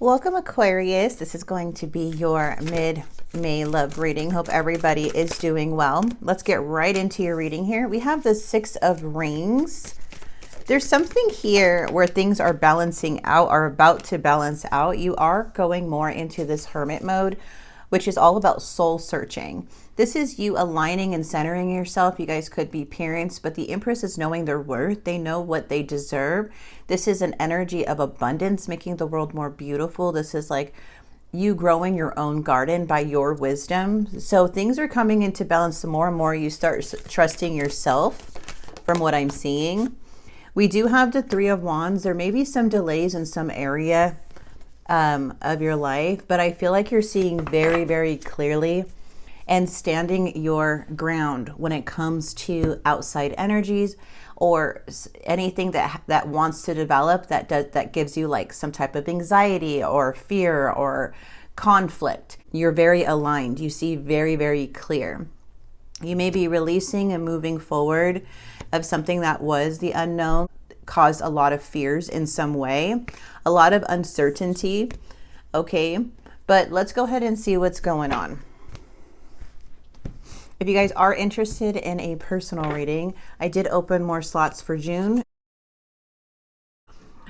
Welcome, Aquarius. This is going to be your mid-May love reading. Hope everybody is doing well. Let's get right into your reading here. We have the Six of Rings. There's something here where things are balancing out, are about to balance out. You are going more into this hermit mode, which is all about soul searching. This is you aligning and centering yourself. You guys could be parents, but the Empress is knowing their worth. They know what they deserve. This is an energy of abundance, making the world more beautiful. This is like you growing your own garden by your wisdom. So things are coming into balance. The more and more you start trusting yourself, from what I'm seeing. We do have the Three of Wands. There may be some delays in some area of your life, but I feel like you're seeing very, very clearly and standing your ground when it comes to outside energies or anything that wants to develop that gives you like some type of anxiety or fear or conflict. You're very aligned. You see very, very clear. You may be releasing and moving forward of something that was the unknown, caused a lot of fears in some way, a lot of uncertainty. Okay, but let's go ahead and see what's going on. If you guys are interested in a personal reading, I did open more slots for June.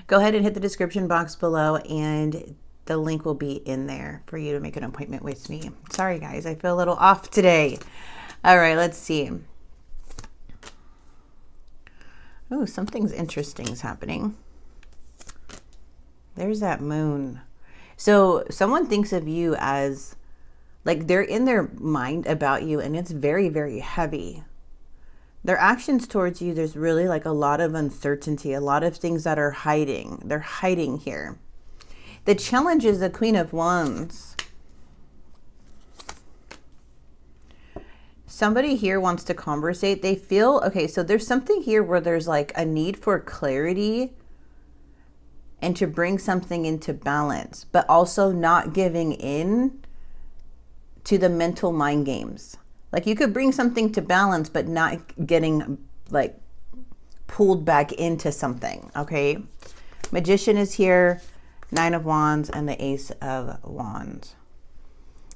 Go ahead and hit the description box below and the link will be in there for you to make an appointment with me. Sorry guys, I feel a little off today. All right, let's see. Oh, something's interesting is happening. There's that moon. So someone thinks of you as like they're in their mind about you and it's very, very heavy. Their actions towards you, there's really like a lot of uncertainty, a lot of things that are hiding. They're hiding here. The challenge is the Queen of Wands. Somebody here wants to conversate. They feel, okay, so there's something here where there's like a need for clarity and to bring something into balance, but also not giving in to the mental mind games. Like you could bring something to balance, but not getting like pulled back into something, okay? Magician is here, Nine of Wands and the Ace of Wands.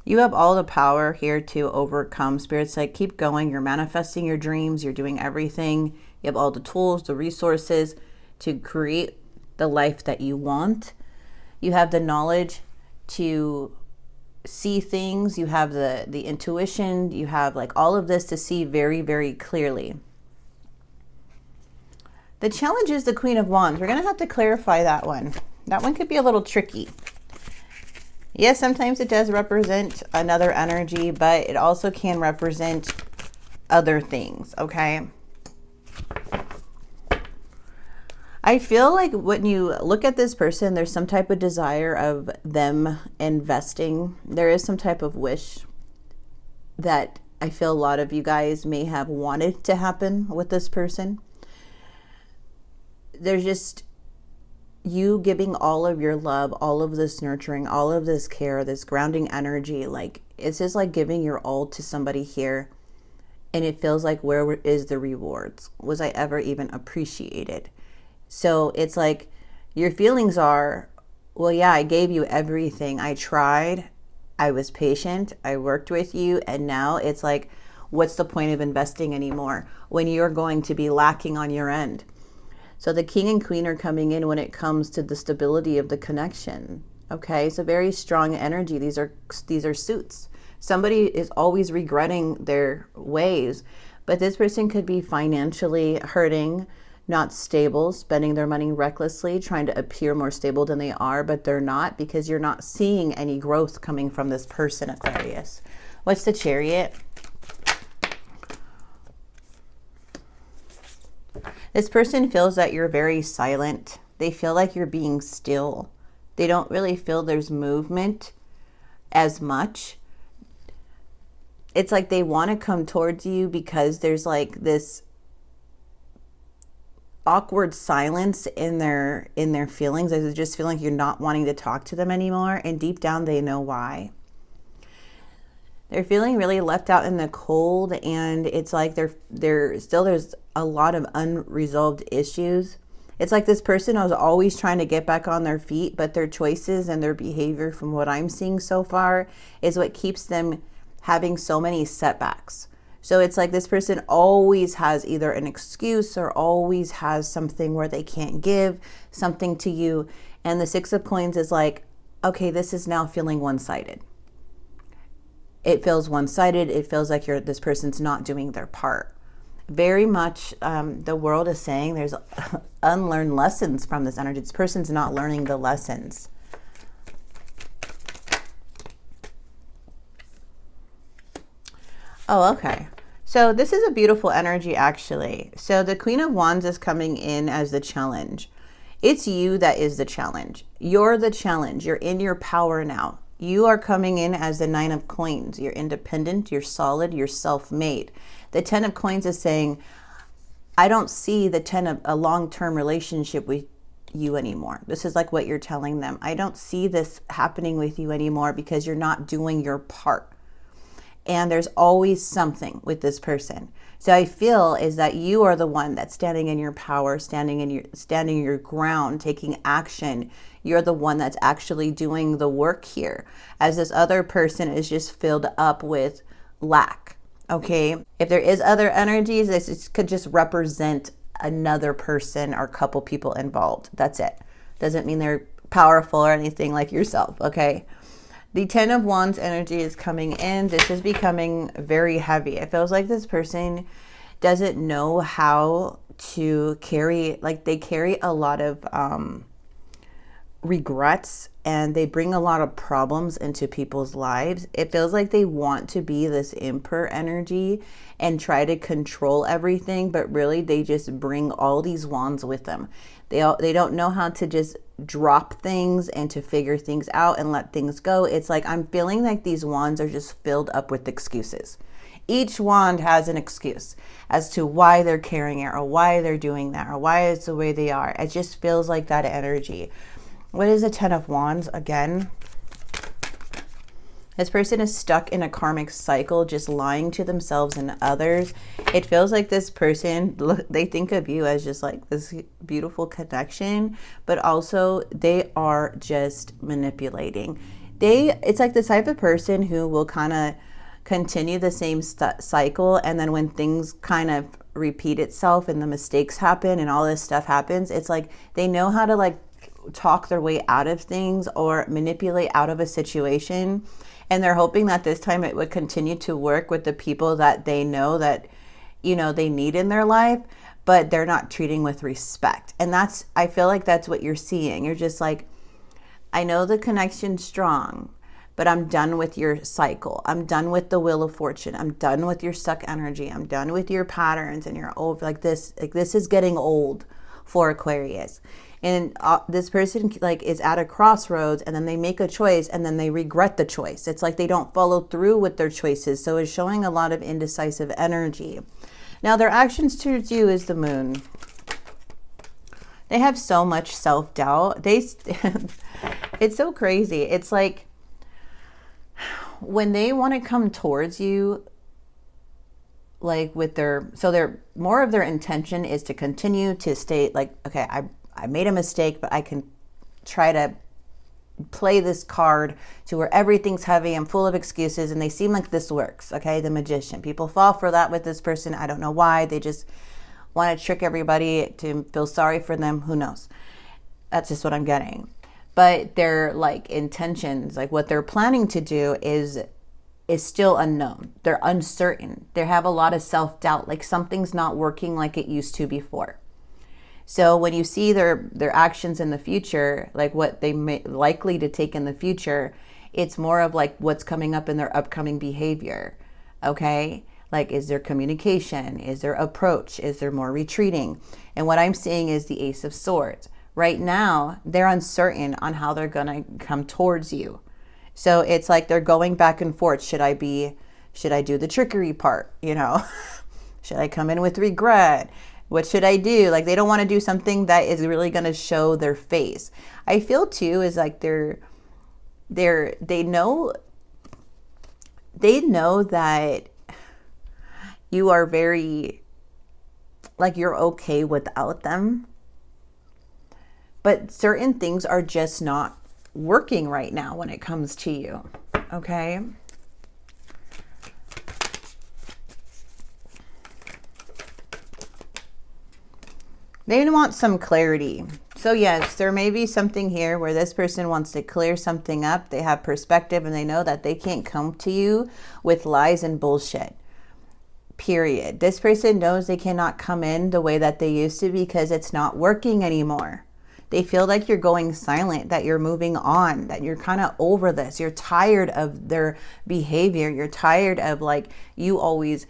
You have all the power here to overcome. Spirit's like, keep going. You're manifesting your dreams. You're doing everything. You have all the tools, the resources to create the life that you want. You have the knowledge to see things. You have the intuition. You have like all of this to see very, very clearly. The challenge is the Queen of Wands. We're going to have to clarify that one. That one could be a little tricky. Yes, sometimes it does represent another energy, but it also can represent other things, okay? I feel like when you look at this person, there's some type of desire of them investing. There is some type of wish that I feel a lot of you guys may have wanted to happen with this person. There's just you giving all of your love, all of this nurturing, all of this care, this grounding energy. Like it's just like giving your all to somebody here. And it feels like, where is the rewards? Was I ever even appreciated? So it's like your feelings are, well, yeah, I gave you everything. I tried. I was patient. I worked with you. And now it's like, what's the point of investing anymore when you're going to be lacking on your end? So the King and Queen are coming in when it comes to the stability of the connection. Okay, it's a very strong energy. These are suits. Somebody is always regretting their ways, but this person could be financially hurting, not stable, spending their money recklessly, trying to appear more stable than they are, but they're not, because you're not seeing any growth coming from this person, Aquarius. What's the Chariot? This person feels that you're very silent. They feel like you're being still. They don't really feel there's movement as much. It's like they want to come towards you because there's like this awkward silence in their feelings. They just feel like you're not wanting to talk to them anymore, and deep down they know why. They're feeling really left out in the cold, and it's like there's a lot of unresolved issues. It's like this person is always trying to get back on their feet, but their choices and their behavior, from what I'm seeing so far, is what keeps them having so many setbacks. So it's like this person always has either an excuse or always has something where they can't give something to you. And the Six of Coins is like, okay, this is now feeling one-sided. It feels one-sided. It feels like this person's not doing their part. Very much the world is saying there's unlearned lessons from this energy. This person's not learning the lessons. Oh, okay. So this is a beautiful energy, actually. So the Queen of Wands is coming in as the challenge. It's you that is the challenge. You're the challenge. You're in your power now. You are coming in as the Nine of Coins. You're independent, you're solid, you're self-made. The Ten of Coins is saying, I don't see a long-term relationship with you anymore. This is like what you're telling them. I don't see this happening with you anymore because you're not doing your part. And there's always something with this person. So I feel is that you are the one that's standing in your power, standing your ground, taking action. You're the one that's actually doing the work here, as this other person is just filled up with lack. Okay, if there is other energies, this could just represent another person or couple people involved. That's it. Doesn't mean they're powerful or anything like yourself. Okay. The Ten of Wands energy is coming in. This is becoming very heavy. It feels like this person doesn't know how to carry, like they carry a lot of regrets, and they bring a lot of problems into people's lives. It feels like they want to be this emperor energy and try to control everything, but really they just bring all these wands with them. They don't know how to just drop things and to figure things out and let things go. It's like I'm feeling like these wands are just filled up with excuses. Each wand has an excuse as to why they're carrying it or why they're doing that or why it's the way they are. It just feels like that energy. What is a Ten of Wands again? This person is stuck in a karmic cycle, just lying to themselves and others. It feels like this person, they think of you as just like this beautiful connection, but also they are just manipulating. It's like the type of person who will kind of continue the same cycle, and then when things kind of repeat itself and the mistakes happen and all this stuff happens, it's like they know how to like talk their way out of things or manipulate out of a situation. And they're hoping that this time it would continue to work with the people that they know that, you know, they need in their life, but they're not treating with respect. And I feel like that's what you're seeing. You're just like, I know the connection's strong, but I'm done with your cycle. I'm done with the Wheel of Fortune. I'm done with your stuck energy. I'm done with your patterns and your old, like this is getting old for Aquarius. And this person like is at a crossroads, and then they make a choice and then they regret the choice. It's like they don't follow through with their choices. So it's showing a lot of indecisive energy. Now their actions towards you is the Moon. They have so much self-doubt. It's so crazy. It's like when they want to come towards you, like with they're more of their intention is to continue to stay like, okay, I made a mistake, but I can try to play this card to where everything's heavy. I'm full of excuses, and they seem like this works. Okay, the Magician. People fall for that with this person. I don't know why. They just want to trick everybody to feel sorry for them. Who knows? That's just what I'm getting. But their like intentions, like what they're planning to do is still unknown. They're uncertain. They have a lot of self-doubt, like something's not working like it used to before. So when you see their actions in the future, like what they may likely to take in the future, it's more of like what's coming up in their upcoming behavior. Okay? Like, is there communication? Is there approach? Is there more retreating? And what I'm seeing is the Ace of Swords. Right now, they're uncertain on how they're going to come towards you. So it's like they're going back and forth. Should I do the trickery part? You know, should I come in with regret? What should I do? Like, they don't want to do something that is really going to show their face. I feel too is like they know that you are very, like, you're okay without them. but certain things are just not working right now when it comes to you. Okay. They want some clarity. So yes, there may be something here where this person wants to clear something up. They have perspective and they know that they can't come to you with lies and bullshit. Period. This person knows they cannot come in the way that they used to because it's not working anymore. They feel like you're going silent, that you're moving on, that you're kind of over this. You're tired of their behavior. You're tired of like you always,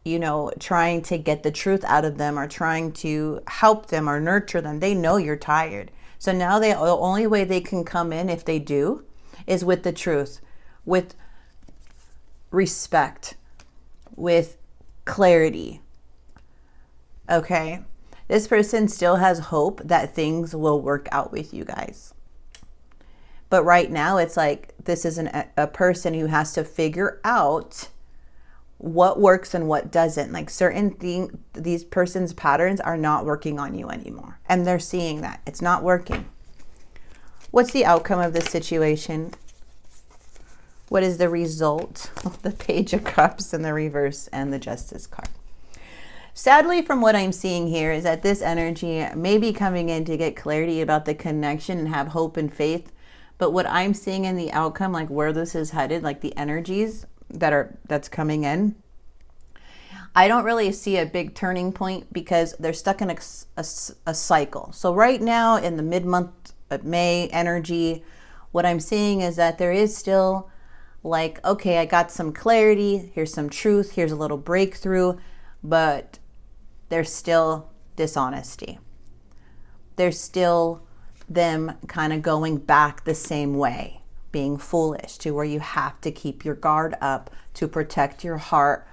you know, trying to get the truth out of them or trying to help them or nurture them. They know you're tired. So now the only way they can come in, if they do, is with the truth, with respect, with clarity. Okay. This person still has hope that things will work out with you guys. But right now it's like this is a person who has to figure out what works and what doesn't. Like certain things, these person's patterns are not working on you anymore. And they're seeing that. It's not working. What's the outcome of this situation? What is the result of the Page of Cups in the reverse and the Justice card? Sadly, from what I'm seeing here is that this energy may be coming in to get clarity about the connection and have hope and faith. But what I'm seeing in the outcome, like where this is headed, like the energies that's coming in, I don't really see a big turning point because they're stuck in a cycle. So right now in the mid-month of May energy, what I'm seeing is that there is still like, okay, I got some clarity. Here's some truth. Here's a little breakthrough, but there's still dishonesty. There's still them kind of going back the same way, being foolish, to where you have to keep your guard up to protect your heart.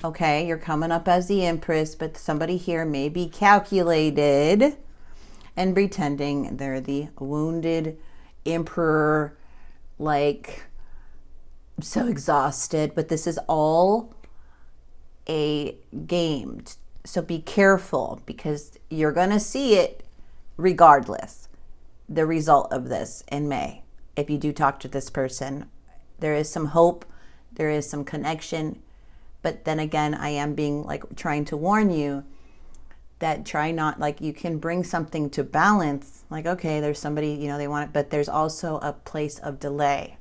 Okay, you're coming up as the Empress, but somebody here may be calculated and pretending they're the wounded Emperor, like so exhausted, but this is all a game. So be careful because you're going to see it regardless, the result of this in May. If you do talk to this person, there is some hope, there is some connection. But then again, I am being like trying to warn you that try not, like you can bring something to balance. Like, okay, there's somebody, you know, they want it, but there's also a place of delay.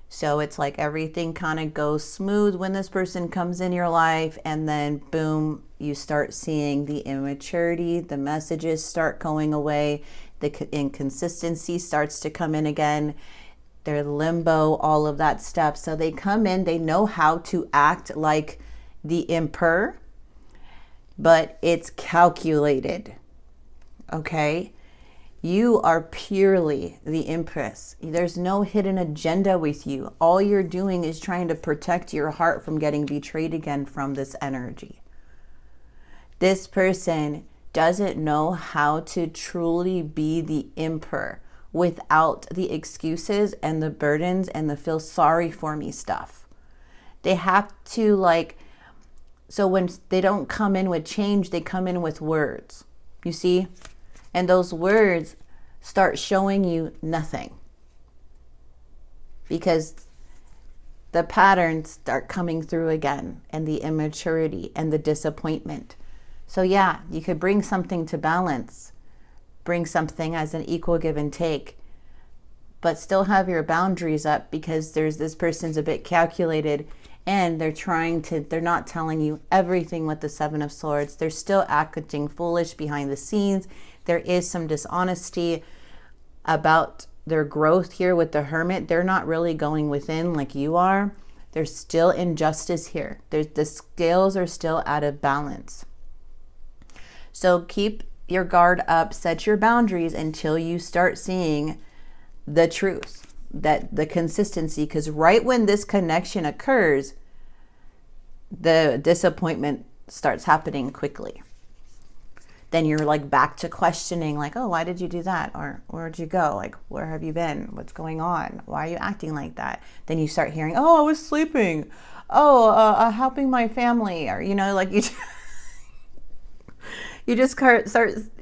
So it's like everything kind of goes smooth when this person comes in your life, and then boom, you start seeing the immaturity, the messages start going away, the inconsistency starts to come in again, their limbo, all of that stuff. So they come in, they know how to act like the Emperor, but it's calculated. Okay? You are purely the Empress. There's no hidden agenda with you. All you're doing is trying to protect your heart from getting betrayed again from this energy. This person doesn't know how to truly be the Emperor without the excuses and the burdens and the feel sorry for me stuff. They have to like, so when they don't come in with change, they come in with words, you see? And those words start showing you nothing because the patterns start coming through again, and the immaturity and the disappointment. So yeah, you could bring something to balance, bring something as an equal give and take, but still have your boundaries up because there's this person's a bit calculated and they're not telling you everything with the Seven of Swords. They're still acting foolish behind the scenes. There is some dishonesty about their growth here with the Hermit. They're not really going within like you are. There's still injustice here. The scales are still out of balance. So keep your guard up, set your boundaries until you start seeing the truth, that the consistency, because right when this connection occurs, the disappointment starts happening quickly. Then you're like back to questioning, like, oh, why did you do that? Or where'd you go? Like, where have you been? What's going on? Why are you acting like that? Then you start hearing, oh, I was sleeping. Oh, helping my family. Or, you know, like You just start,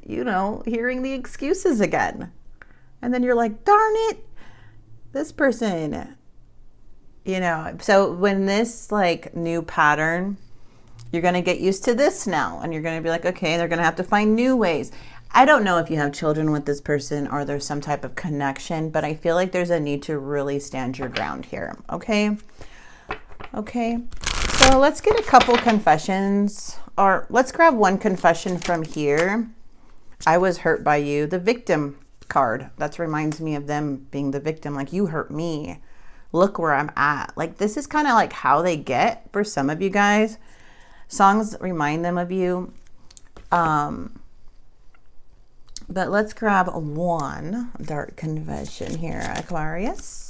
you know, hearing the excuses again. And then you're like, darn it, this person, you know. So when this like new pattern, you're going to get used to this now. And you're going to be like, okay, they're going to have to find new ways. I don't know if you have children with this person or there's some type of connection, but I feel like there's a need to really stand your ground here. Okay. Okay. So let's get a couple confessions, or let's grab one confession from here. I was hurt by you. The victim card. That reminds me of them being the victim. Like, you hurt me. Look where I'm at. Like, this is kind of like how they get for some of you guys. Songs remind them of you. But let's grab one dark confession here, Aquarius.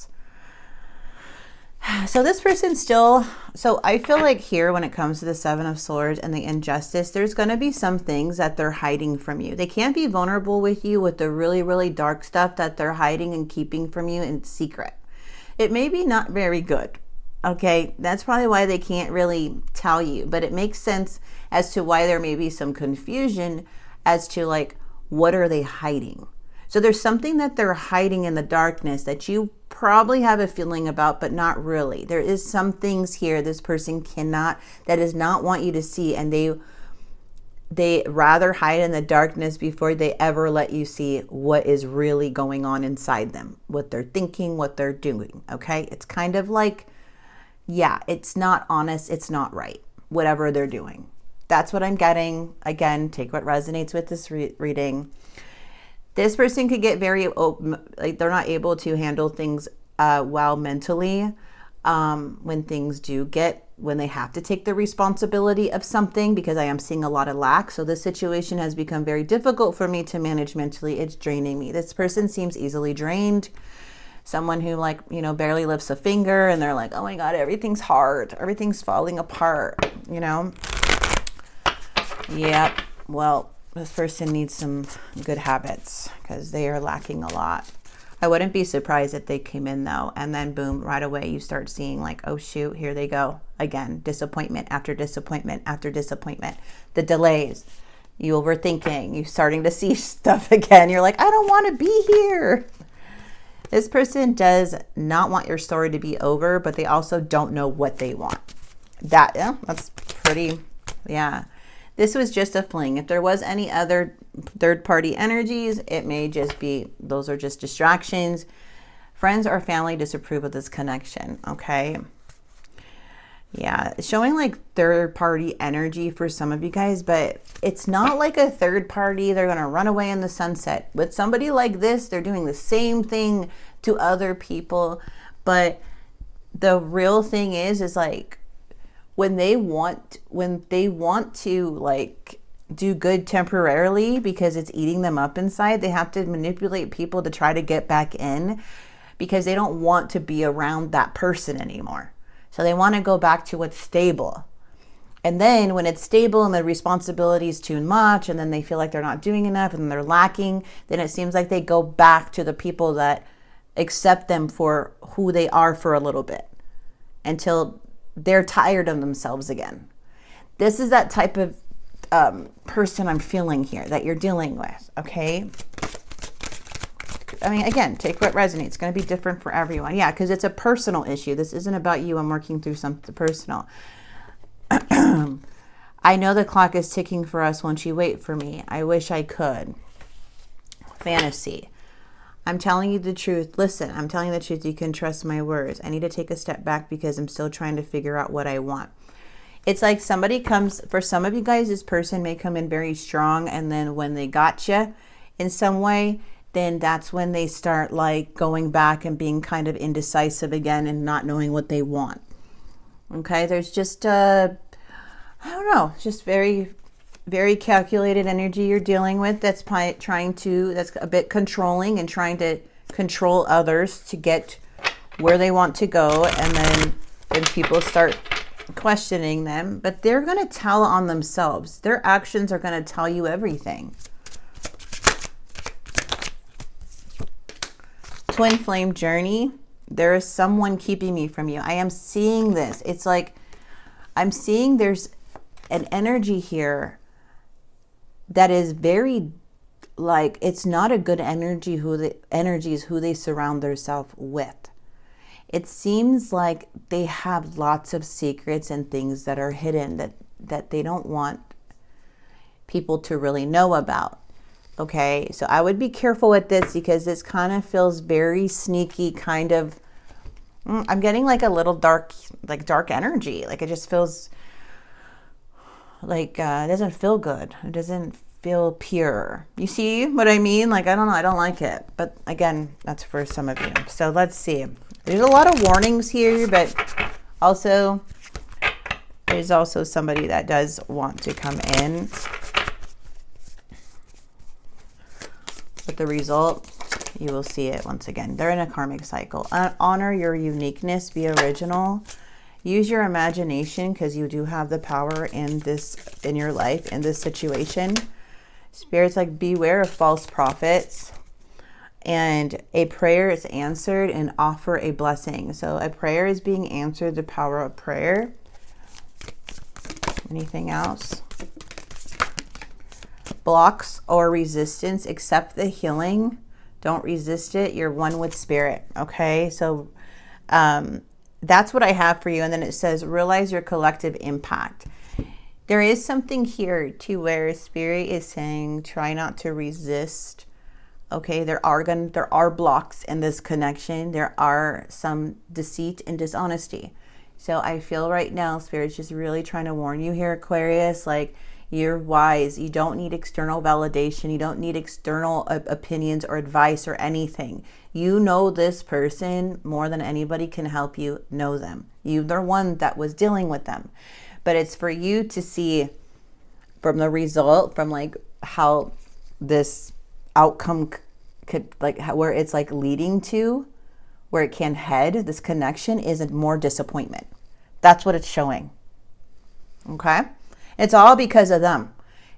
So this person still, so I feel like here when it comes to the Seven of Swords and the injustice, there's going to be some things that they're hiding from you. They can't be vulnerable with you with the really, really dark stuff that they're hiding and keeping from you in secret. It may be not very good. Okay, that's probably why they can't really tell you, but it makes sense as to why there may be some confusion as to like, what are they hiding? So there's something that they're hiding in the darkness that you probably have a feeling about, but not really. There is some things here this person cannot, that does not want you to see, and they rather hide in the darkness before they ever let you see what is really going on inside them, what they're thinking, what they're doing. Okay, it's kind of like, yeah, it's not honest, it's not right, whatever they're doing. That's what I'm getting. Again, take what resonates with this reading. This person could get very open, like they're not able to handle things well mentally when things do get, when they have to take the responsibility of something, because I am seeing a lot of lack. So this situation has become very difficult for me to manage mentally. It's draining me. This person seems easily drained. Someone who, like, you know, barely lifts a finger and they're like, oh my God, everything's hard. Everything's falling apart, you know? Yep. Well, this person needs some good habits because they are lacking a lot. I wouldn't be surprised if they came in though, and then boom, right away you start seeing like, oh shoot, here they go again. Disappointment after disappointment after disappointment. The delays, you overthinking, you starting to see stuff again. You're like, I don't want to be here. This person does not want your story to be over, but they also don't know what they want. That's pretty, yeah. This was just a fling. If there was any other third-party energies, it may just be, those are just distractions. Friends or family disapprove of this connection, okay? Yeah, showing like third-party energy for some of you guys, but it's not like a third party. They're going to run away in the sunset. With somebody like this, they're doing the same thing to other people. But the real thing is like, when they want to like do good temporarily because it's eating them up inside, they have to manipulate people to try to get back in because they don't want to be around that person anymore. So they want to go back to what's stable. And then when it's stable and the responsibility is too much, and then they feel like they're not doing enough and they're lacking, then it seems like they go back to the people that accept them for who they are for a little bit until they're tired of themselves again. This is that type of person I'm feeling here that you're dealing with, okay? I mean, again, take what resonates. It's going to be different for everyone. Yeah, because it's a personal issue. This isn't about you. I'm working through something personal. I know the clock is ticking for us. Won't you wait for me? I wish I could. Fantasy. I'm telling you the truth. Listen, I'm telling you the truth. You can trust my words. I need to take a step back because I'm still trying to figure out what I want. It's like somebody comes, for some of you guys, this person may come in very strong, and then when they got you in some way, then that's when they start like going back and being kind of indecisive again and not knowing what they want. Okay, there's just, I don't know, just very, very calculated energy you're dealing with that's that's a bit controlling and trying to control others to get where they want to go. And then people start questioning them, but they're going to tell on themselves. Their actions are going to tell you everything. Twin flame journey. There is someone keeping me from you. I am seeing this. It's like I'm seeing there's an energy here that is very, like, it's not a good energy. Energy is who they surround themselves with. It seems like they have lots of secrets and things that are hidden that they don't want people to really know about. Okay, so I would be careful with this because this kind of feels very sneaky, kind of, I'm getting like a little dark energy. Like it just feels like it doesn't feel good. It doesn't feel pure. You see what I mean? Like, I don't know, I don't like it. But again, that's for some of you. So let's see. There's a lot of warnings here, but also there's also somebody that does want to come in. But the result, you will see it once again. They're in a karmic cycle. Honor your uniqueness, be original. Use your imagination because you do have the power in your life, in this situation. Spirits, like, beware of false prophets. And a prayer is answered, and offer a blessing. So a prayer is being answered, the power of prayer. Anything else? Blocks or resistance, accept the healing. Don't resist it. You're one with spirit. Okay, so that's what I have for you. And then it says, realize your collective impact. There is something here too where spirit is saying, try not to resist. Okay, there are blocks in this connection. There are some deceit and dishonesty. So I feel right now spirit's just really trying to warn you here, Aquarius. Like, you're wise. You don't need external validation. You don't need external opinions or advice or anything. You know this person more than anybody can help you know them. You're the one that was dealing with them. But it's for you to see from the result, from like how this outcome could, like where it's like leading to, where it can head, this connection is more disappointment. That's what it's showing. Okay? It's all because of them.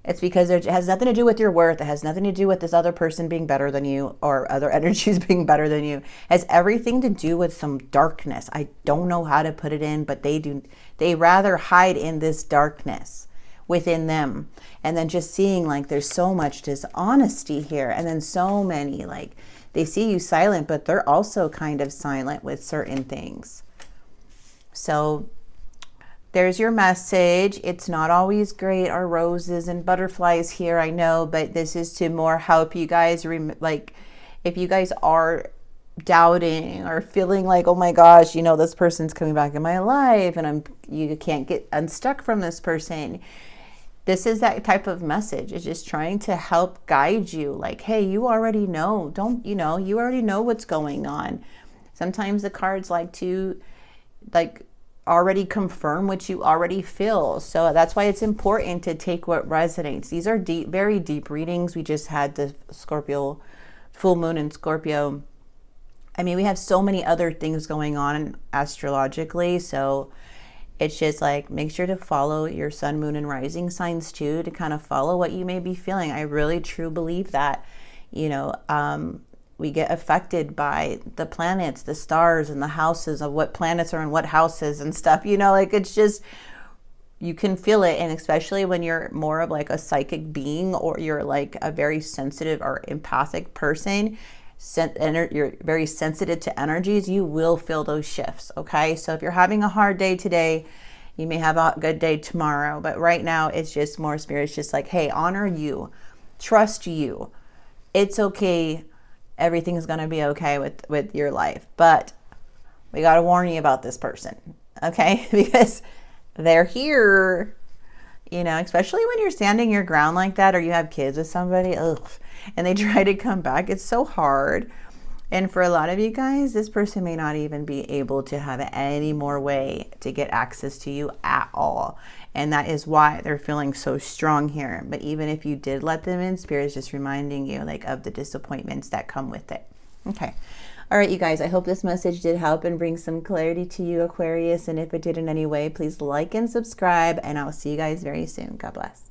It's because it has nothing to do with your worth. It has nothing to do with this other person being better than you or other energies being better than you. It has everything to do with some darkness. I don't know how to put it in, but they do. They rather hide in this darkness within them. And then just seeing like there's so much dishonesty here. And then so many, like, they see you silent, but they're also kind of silent with certain things. So there's your message. It's not always great, our roses and butterflies here, I know, but this is to more help you guys, like, if you guys are doubting or feeling like, oh my gosh, you know, this person's coming back in my life and you can't get unstuck from this person. This is that type of message. It's just trying to help guide you. Like, hey, you already know. You already know what's going on. Sometimes the cards like to, like, already confirm what you already feel. So that's why it's important to take what resonates. These are deep, very deep readings. We just had the Scorpio, full moon in Scorpio. I mean, we have so many other things going on astrologically. So it's just like, make sure to follow your sun, moon, and rising signs too, to kind of follow what you may be feeling. I really truly believe that, you know, we get affected by the planets, the stars, and the houses of what planets are in what houses and stuff, you know, like, it's just, you can feel it. And especially when you're more of like a psychic being, or you're like a very sensitive or empathic person, you're very sensitive to energies, you will feel those shifts. Okay, so if you're having a hard day today, you may have a good day tomorrow, but right now it's just more spirit's just like, hey, honor you, trust you, it's okay, everything's gonna be okay with your life. But we got to warn you about this person, okay? Because they're here, you know, especially when you're standing your ground like that, or you have kids with somebody, and they try to come back. It's so hard. And for a lot of you guys, this person may not even be able to have any more way to get access to you at all. And that is why they're feeling so strong here. But even if you did let them in, Spirit is just reminding you, like, of the disappointments that come with it. Okay. All right, you guys, I hope this message did help and bring some clarity to you, Aquarius. And if it did in any way, please like and subscribe. And I'll see you guys very soon. God bless.